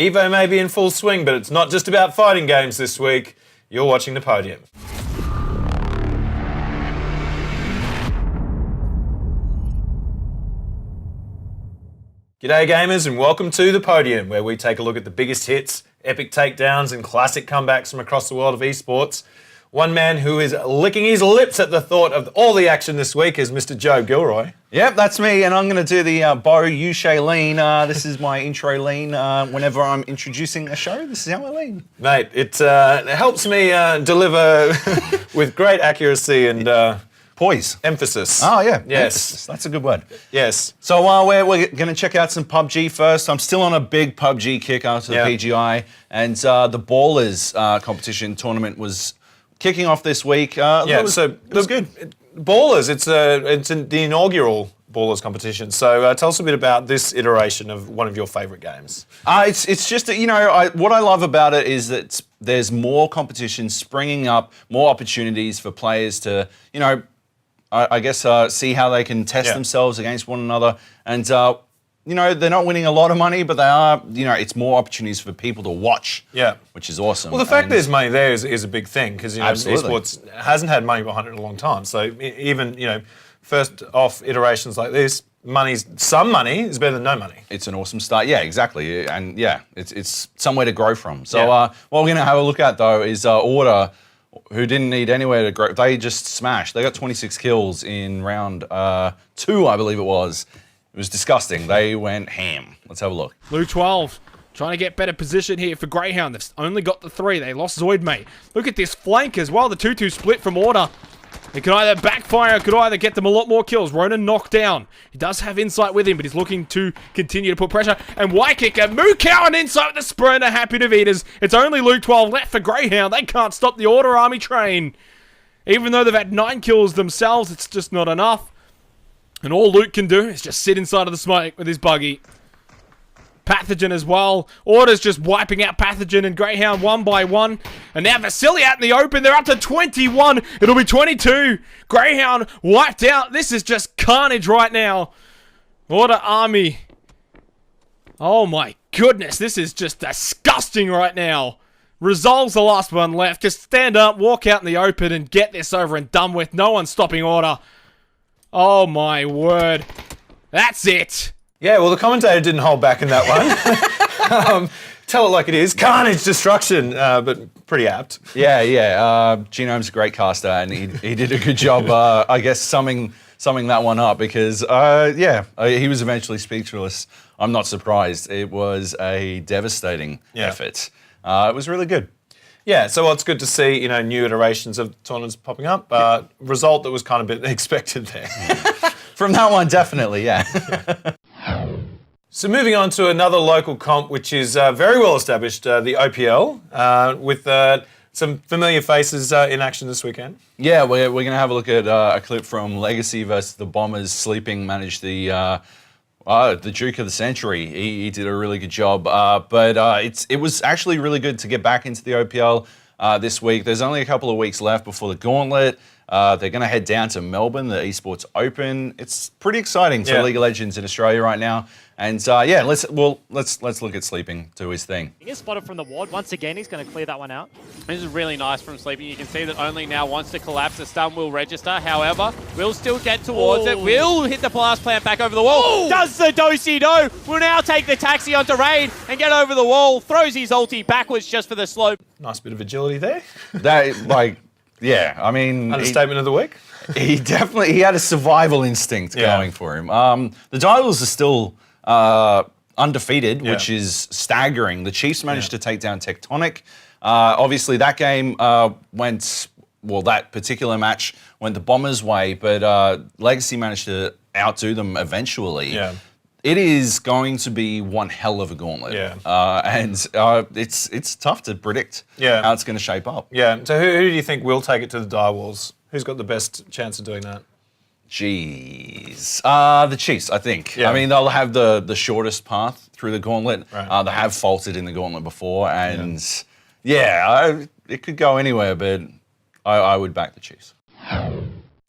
Evo may be in full swing, but it's not just about fighting games this week. You're watching the Podium. G'day gamers and welcome to the Podium, where we take a look at the biggest hits, epic takedowns and classic comebacks from across the world of esports. One man who is licking his lips at the thought of all the action this week is Mr. Joe Gilroy. Yep, that's me, and I'm going to do the Bo Uche lean. This is my intro lean. Whenever I'm introducing a show, this is how I lean. Mate, it helps me deliver with great accuracy and poise. Emphasis. Oh, yeah. Yes. Emphasis. That's a good word. Yes. So we're going to check out some PUBG first. I'm still on a big PUBG kick after the PGI, and the Ballers competition tournament was kicking off this week. It was good. Ballers, it's the inaugural Ballers competition. So tell us a bit about this iteration of one of your favourite games. It's just that, what I love about it is that there's more competition springing up, more opportunities for players to, I guess see how they can test themselves against one another. And, they're not winning a lot of money, but they are, it's more opportunities for people to watch, which is awesome. Well, the fact there's money there is a big thing because, esports hasn't had money behind it in a long time. So even, first off iterations like this, some money is better than no money. It's an awesome start. Yeah, exactly. And it's somewhere to grow from. So what we're going to have a look at, though, is Order, who didn't need anywhere to grow. They just smashed. They got 26 kills in round 2, I believe it was. It was disgusting. They went ham. Let's have a look. Blue 12 trying to get better position here for Greyhound. They've only got the 3. They lost Zoid, mate. Look at this flank as well. The 2-2 split from Order. It could either backfire, it could either get them a lot more kills. Ronan knocked down. He does have insight with him, but he's looking to continue to put pressure. And White Kicker, Mukau and insight with the sprinter, happy to Vitas. It's only Luke 12 left for Greyhound. They can't stop the Order army train. Even though they've had 9 kills themselves, it's just not enough. And all Luke can do is just sit inside of the smoke with his buggy. Pathogen as well. Order's just wiping out Pathogen and Greyhound one by one. And now Vasily out in the open. They're up to 21. It'll be 22. Greyhound wiped out. This is just carnage right now. Order army. Oh my goodness. This is just disgusting right now. Resolve's the last one left. Just stand up, walk out in the open and get this over and done with. No one's stopping Order. Oh my word. That's it. Yeah, well, the commentator didn't hold back in that one. Tell it like it is. Carnage, destruction, but pretty apt. Yeah. Genome's a great caster, and he did a good job, I guess, summing that one up because, he was eventually speechless. I'm not surprised. It was a devastating effort. It was really good. Yeah, so it's good to see, new iterations of tournaments popping up. Result that was kind of a bit expected there. From that one, definitely, yeah. So moving on to another local comp, which is very well established, the OPL, with some familiar faces in action this weekend. Yeah, we're going to have a look at a clip from Legacy versus the Bombers. Sleeping managed the Duke of the Century. He did a really good job, but it was actually really good to get back into the OPL this week. There's only a couple of weeks left before the Gauntlet. They're going to head down to Melbourne, the eSports Open. It's pretty exciting for League of Legends in Australia right now. And let's look at Sleeping do his thing. He gets spotted from the ward. Once again, he's going to clear that one out. This is really nice from Sleeping. You can see that only now wants to collapse. The stun will register. However, will still get towards it. Will hit the blast plant back over the wall. Does the do-si-do. Will now take the taxi onto Raid and get over the wall. Throws his ulti backwards just for the slope. Nice bit of agility there. I mean... Understatement of the week? He had a survival instinct going for him. The Titles are still undefeated, which is staggering. The Chiefs managed to take down Tectonic. Obviously, that game that particular match went the Bombers' way, but Legacy managed to outdo them eventually. Yeah. It is going to be one hell of a gauntlet. And it's tough to predict how it's going to shape up. Yeah. So who do you think will take it to the direwolves? Who's got the best chance of doing that? Jeez. The Chiefs, I think. Yeah. I mean, they'll have the shortest path through the gauntlet. Right. They have faltered in the gauntlet before, and it could go anywhere, but I would back the Chiefs.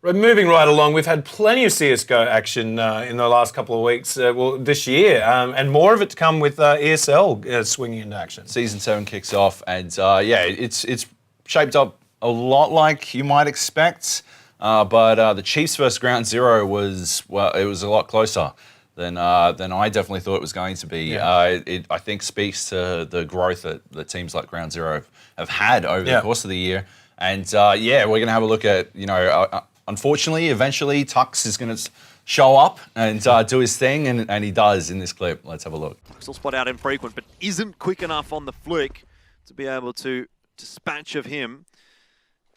Right, moving right along, we've had plenty of CSGO action in the last couple of weeks, this year, and more of it to come with ESL swinging into action. Season 7 kicks off, and yeah, it's shaped up a lot like you might expect, but the Chiefs versus Ground Zero was, well, it was a lot closer than I definitely thought it was going to be. Yeah. It, I think, speaks to the growth that teams like Ground Zero have had over the course of the year, and yeah, we're going to have a look at, you know, unfortunately, eventually, Tux is going to show up and do his thing, and he does in this clip. Let's have a look. Still spot out infrequent, but isn't quick enough on the flick to be able to dispatch of him.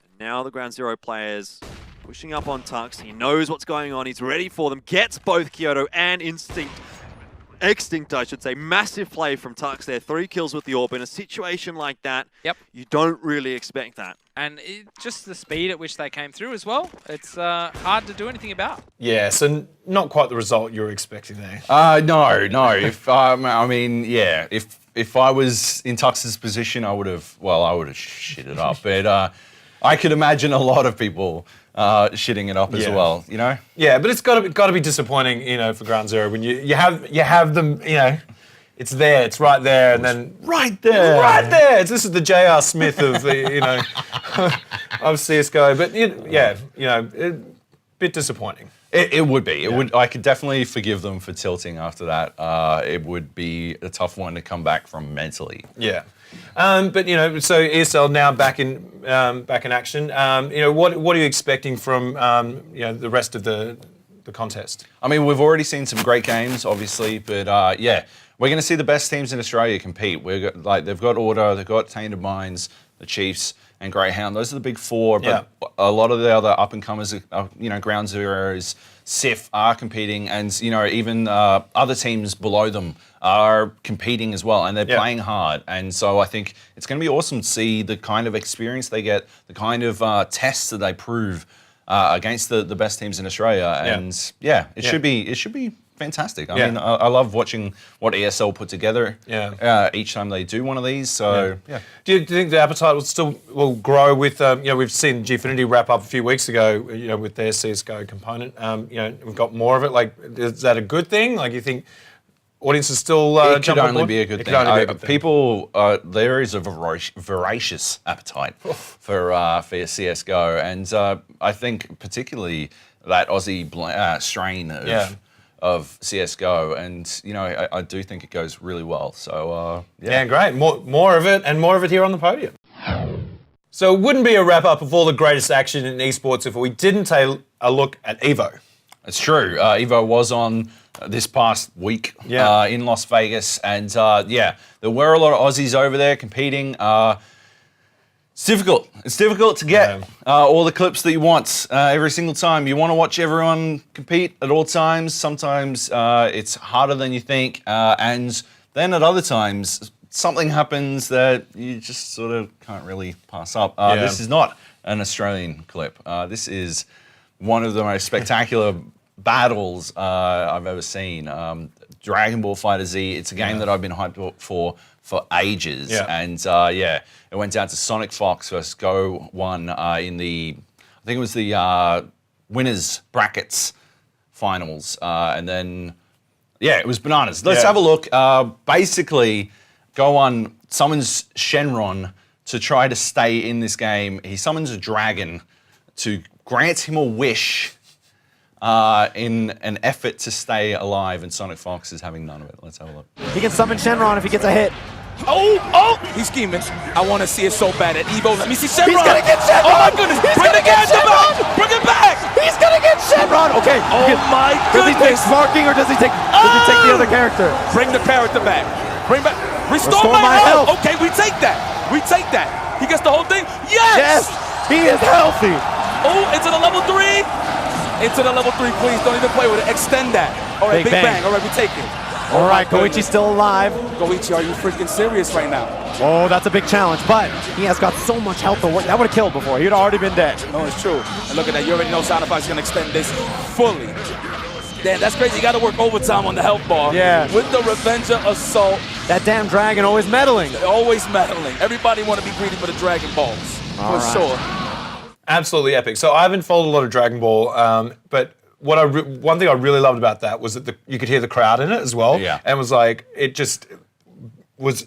And now the Ground Zero players pushing up on Tux. He knows what's going on. He's ready for them. Gets both Kyoto and Extinct, I should say. Massive play from Tux there. 3 kills with the AWP. In a situation like that, you don't really expect that. And just the speed at which they came through as well, it's hard to do anything about. Yeah, so not quite the result you were expecting there. No. If I mean, yeah, if I was in Tux's position, I would have shit it up. But I could imagine a lot of people shitting it up as well, you know? Yeah, but it's got to be disappointing, you know, for Ground Zero when you have them, you know, it's there, it's right there, and then right there. This is the J.R. Smith of you know of CS:GO, but yeah, you know, a bit disappointing. It would be. It would. I could definitely forgive them for tilting after that. It would be a tough one to come back from mentally. Yeah. But you know, so ESL now back in action. You know, what are you expecting from you know, the rest of the contest? I mean, we've already seen some great games, obviously, but yeah, we're going to see the best teams in Australia compete. They've got Order, they've got Tainted Minds, the Chiefs, and Greyhound. Those are the big 4. But a lot of the other up and comers, you know, Ground Zeroes, SIF are competing, and you know, even other teams below them are competing as well, and they're playing hard. And so I think it's going to be awesome to see the kind of experience they get, the kind of tests that they prove against the best teams in Australia. And yeah, it should be fantastic. I mean, I love watching what ESL put together each time they do one of these. So yeah. Do you think the appetite will grow with? You know, we've seen Gfinity wrap up a few weeks ago. You know, with their CS:GO component. You know, we've got more of it. Like, is that a good thing? Like, you think audiences still it could only be a good thing. People, there is a voracious appetite for CS:GO, and I think particularly that Aussie strain of CS:GO, and you know, I do think it goes really well. So yeah, great. More of it, and more of it here on the podium. So it wouldn't be a wrap up of all the greatest action in esports if we didn't take a look at Evo. It's true. Evo was on this past week in Las Vegas, and yeah, there were a lot of Aussies over there competing. It's difficult. It's difficult to get all the clips that you want every single time. You want to watch everyone compete at all times. Sometimes it's harder than you think, and then at other times something happens that you just sort of can't really pass up. This is not an Australian clip. This is one of the most spectacular battles I've ever seen. Dragon Ball FighterZ. It's a game that I've been hyped for ages, and yeah, it went down to Sonic Fox versus Go One in the, I think it was the winners brackets finals, and then yeah, it was bananas. Let's have a look. Basically, Go One summons Shenron to try to stay in this game. He summons a dragon to grant him a wish in an effort to stay alive, and Sonic Fox is having none of it. Let's have a look. He can summon Shenron if he gets a hit. Oh! He's scheming. I want to see it so bad at Evo. Let me see Shenron. He's gonna get Shenron! Oh my goodness! Bring the character back! Bring it back! He's gonna get Shenron! Okay. Oh my Does he take goodness! Sparking or does he take the other character? Bring the character back. Bring back. Restore my health. Okay, we take that. We take that. He gets the whole thing. Yes! Yes! He is healthy! Oh, into the level 3. Into the level 3, please. Don't even play with it. Extend that. All right, Big Bang. All right, we take it. All right, Koichi's still alive. Koichi, are you freaking serious right now? Oh, that's a big challenge, but he has got so much health to work. That would have killed before. He'd already been dead. No, it's true. And look at that. You already know Sound Effects is going to extend this fully. Damn, that's crazy. You got to work overtime on the health bar. Yeah. With the Revenger Assault. That damn dragon always meddling. Always meddling. Everybody want to be greedy for the Dragon Balls. For sure. Absolutely epic. So I haven't followed a lot of Dragon Ball, but one thing I really loved about that was that you could hear the crowd in it as well. Yeah. And it was like, it just was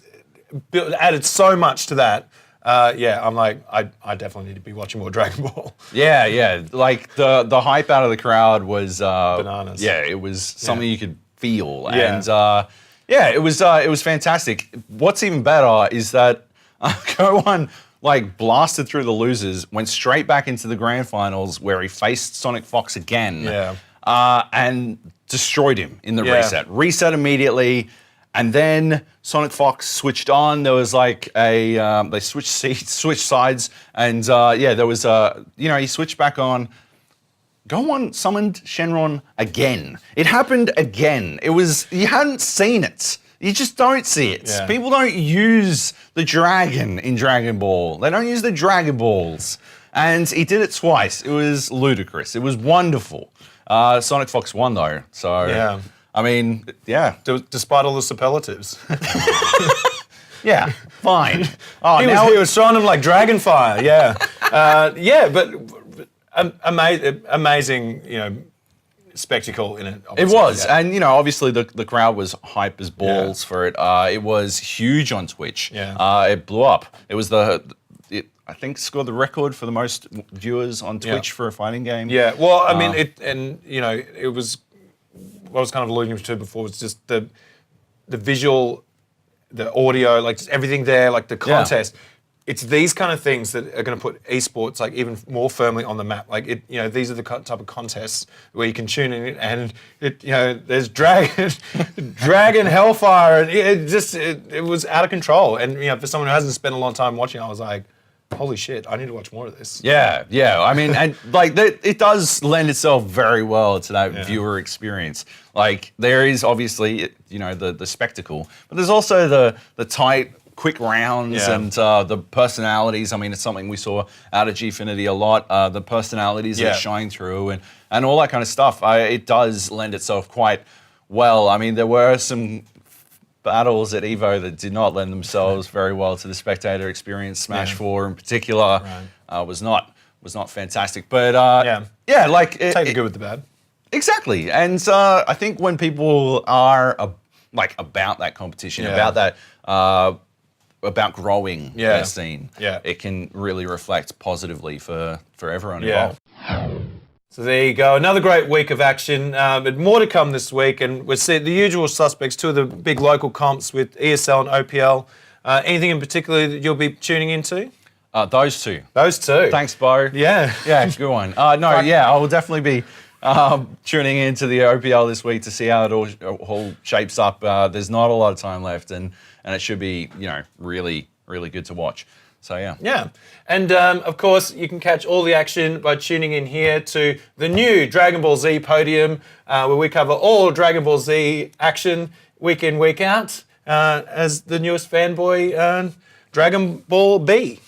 added so much to that. I'm like, I definitely need to be watching more Dragon Ball. Yeah. Like the hype out of the crowd was bananas. Yeah, it was something you could feel, Yeah. and it was fantastic. What's even better is that Go1 like blasted through the losers, went straight back into the grand finals where he faced Sonic Fox again, and destroyed him in the reset. Reset immediately. And then Sonic Fox switched on. There was like they switched sides, and there was he switched back on. Go1 summoned Shenron again. It happened again. You hadn't seen it. You just don't see it. Yeah. People don't use the dragon in Dragon Ball. They don't use the Dragon Balls. And he did it twice. It was ludicrous. It was wonderful. Sonic Fox won though, so Yeah. I mean, yeah. Despite all the superlatives. Yeah, fine. Oh, he was throwing them like Dragonfire, but amazing, spectacle in it. It was, and obviously the crowd was hype as balls for it. It was huge on Twitch. Yeah. It blew up. It was I think scored the record for the most viewers on Twitch for a fighting game. Yeah, well, I mean, it was what I was kind of alluding to before was just the visual, the audio, like just everything there, like the contest. Yeah. It's these kind of things that are going to put esports like even more firmly on the map. Like these are the type of contests where you can tune in and there's dragon hellfire, and it was out of control. And for someone who hasn't spent a long time watching, I was like, holy shit, I need to watch more of this. Yeah. I mean, and like it does lend itself very well to that viewer experience. Like there is obviously the spectacle, but there's also the tight, quick rounds and the personalities. I mean, it's something we saw out of Gfinity a lot. The personalities that shine through and all that kind of stuff. It does lend itself quite well. I mean, there were some battles at Evo that did not lend themselves very well to the spectator experience. Smash 4 in particular was not fantastic. But like take the good with the bad. Exactly. And I think when people are about that competition, about that. About growing their scene, it can really reflect positively for everyone involved. So there you go, another great week of action, but more to come this week, and we'll see the usual suspects, two of the big local comps with ESL and OPL. Anything in particular that you'll be tuning into? Those two. Those two. Thanks, Bo. Yeah, good one. I will definitely be tuning into the OPL this week to see how it all shapes up. There's not a lot of time left, and it should be, really, really good to watch. So, yeah. Yeah. And, of course, you can catch all the action by tuning in here to the new Dragon Ball Z Podium, where we cover all Dragon Ball Z action week in, week out, as the newest fanboy, Dragon Ball B.